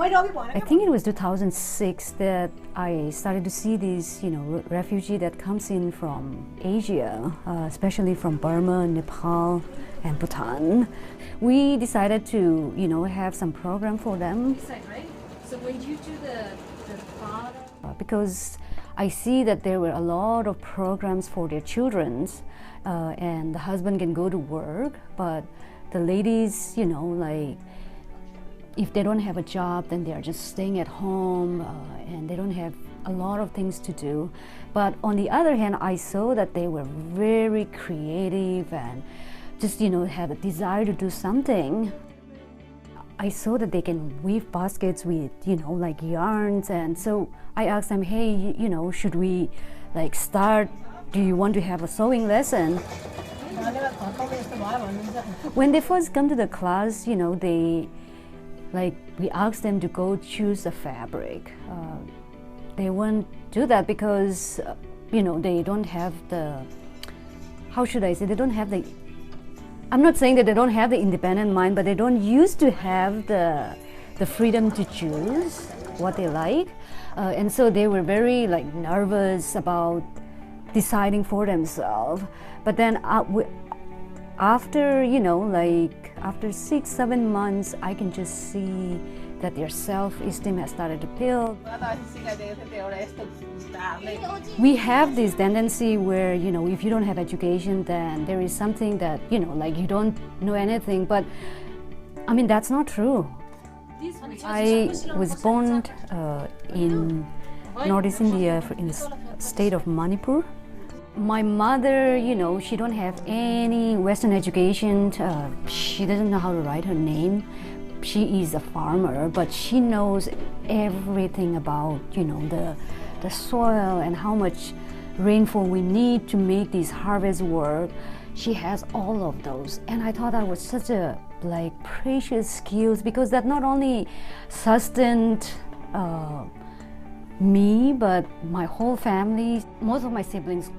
I think it was 2006 that I started to see these, refugee that comes in from Asia, especially from Burma, Nepal, and Bhutan. We decided to, have some program for them. Right? So when you do the father, Because I see that there were a lot of programs for their children, and the husband can go to work, but the ladies, if they don't have a job, then they are just staying at home, and they don't have a lot of things to do. But on the other hand, I saw that they were very creative and just, had a desire to do something. I saw that they can weave baskets with, like yarns, and so I asked them, hey, should we start? Do you want to have a sewing lesson? When they first come to the class, we asked them to go choose a fabric. They won't do that because, they don't have the, how should I say, they don't have the, I'm not saying that they don't have the independent mind, but they don't used to have the freedom to choose what they like. And so they were very nervous about deciding for themselves. But then after, after 6-7 months, I can just see that their self-esteem has started to build. We have this tendency where, if you don't have education, then there is something that, you don't know anything. But I mean, that's not true. I was born in Northeast India, in the state of Manipur. My mother, she don't have any Western education. She doesn't know how to write her name. She is a farmer, but she knows everything about, the soil and how much rainfall we need to make these harvests work. She has all of those, and I thought that was such a precious skills, because that not only sustained me, but my whole family. Most of my siblings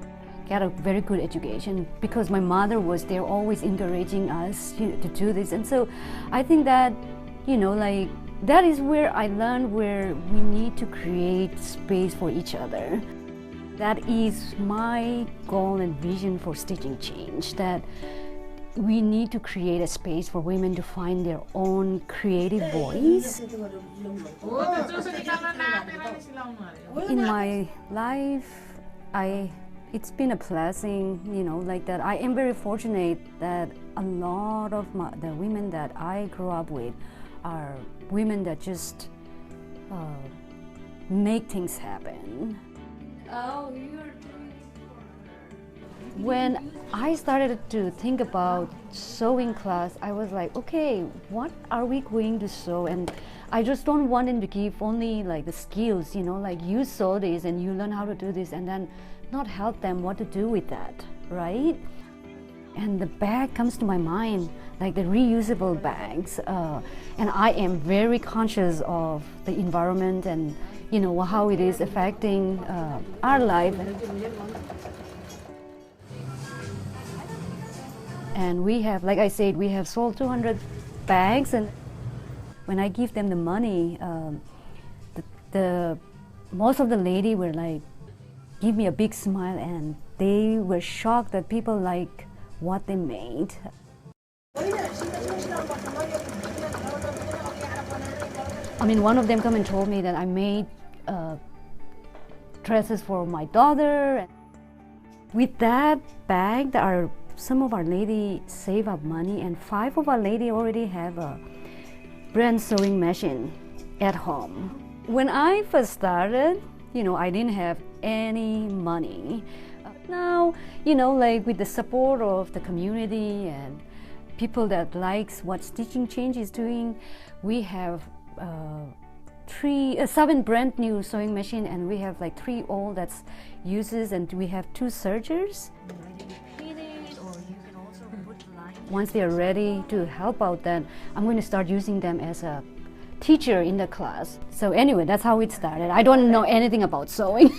got a very good education because my mother was there always encouraging us to do this. And so I think that, that is where I learned where we need to create space for each other. That is my goal and vision for Stitching Change, that we need to create a space for women to find their own creative voice. In my life, it's been a blessing, that I am very fortunate that a lot of the women that I grew up with are women that just make things happen. oh, you're doing it for her. When I started to think about sewing class, I was like, okay, what are we going to sew? And I just don't want them to give only the skills, you sew this and you learn how to do this, and then not help them what to do with that, right? And the bag comes to my mind, the reusable bags. And I am very conscious of the environment and, how it is affecting our life. And we have, like I said, we have sold 200 bags, and when I give them the money, most of the lady were give me a big smile, and they were shocked that people like what they made. I mean, one of them come and told me that I made dresses for my daughter. With that bag, some of our ladies save up money, and 5 of our ladies already have a brand sewing machine at home. When I first started, I didn't have any money. Now, with the support of the community and people that likes what Stitching Change is doing, we have 7 brand new sewing machine, and we have 3 old that's uses, and we have 2 sergers. Once they are ready to help out, then I'm going to start using them as a teacher in the class. So anyway, that's how it started. I don't know anything about sewing.